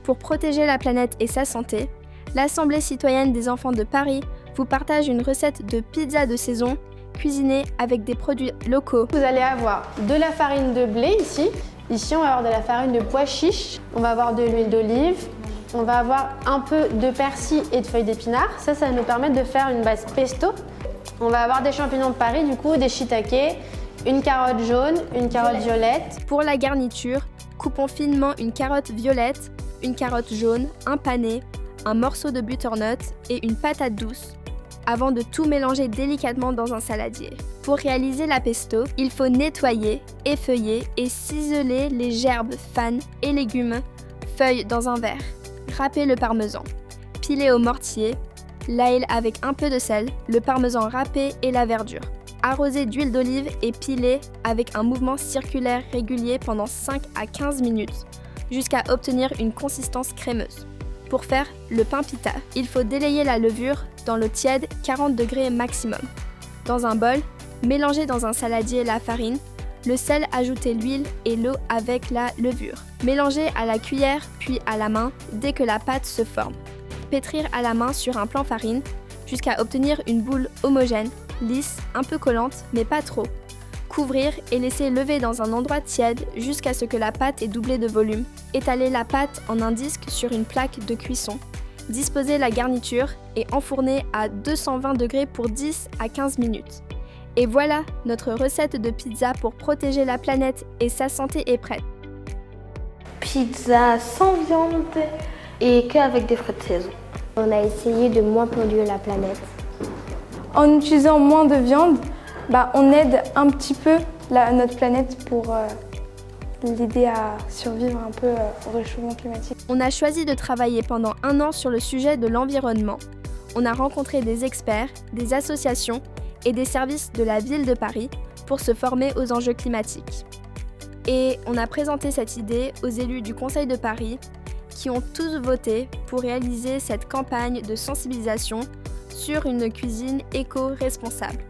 Pour protéger la planète et sa santé, l'Assemblée citoyenne des enfants de Paris vous partage une recette de pizza de saison cuisinée avec des produits locaux. Vous allez avoir de la farine de blé ici. Ici, on va avoir de la farine de pois chiche. On va avoir de l'huile d'olive. On va avoir un peu de persil et de feuilles d'épinards. Ça va nous permettre de faire une base pesto. On va avoir des champignons de Paris, du coup, des shiitake, une carotte jaune, une carotte violette. Pour la garniture, coupons finement une carotte violette, une carotte jaune, un pané, un morceau de butternut et une patate douce, avant de tout mélanger délicatement dans un saladier. Pour réaliser la pesto, il faut nettoyer, effeuiller et ciseler les gerbes, fanes et légumes, feuilles dans un verre. Râper le parmesan. Piler au mortier, l'ail avec un peu de sel, le parmesan râpé et la verdure. Arroser d'huile d'olive et piler avec un mouvement circulaire régulier pendant 5 à 15 minutes, jusqu'à obtenir une consistance crémeuse. Pour faire le pain pita, il faut délayer la levure dans l'eau tiède 40 degrés maximum. Dans un bol, mélangez dans un saladier la farine, le sel, ajoutez l'huile et l'eau avec la levure. Mélangez à la cuillère puis à la main dès que la pâte se forme. Pétrir à la main sur un plan farine jusqu'à obtenir une boule homogène, lisse, un peu collante mais pas trop. Couvrir et laisser lever dans un endroit tiède jusqu'à ce que la pâte ait doublé de volume. Étaler la pâte en un disque sur une plaque de cuisson. Disposer la garniture et enfourner à 220 degrés pour 10 à 15 minutes. Et voilà, notre recette de pizza pour protéger la planète et sa santé est prête. Pizza sans viande et qu'avec des fruits de saison. On a essayé de moins polluer la planète. En utilisant moins de viande, on aide un petit peu notre planète pour l'aider à survivre un peu au réchauffement climatique. On a choisi de travailler pendant 1 an sur le sujet de l'environnement. On a rencontré des experts, des associations et des services de la ville de Paris pour se former aux enjeux climatiques. Et on a présenté cette idée aux élus du Conseil de Paris qui ont tous voté pour réaliser cette campagne de sensibilisation sur une cuisine éco-responsable.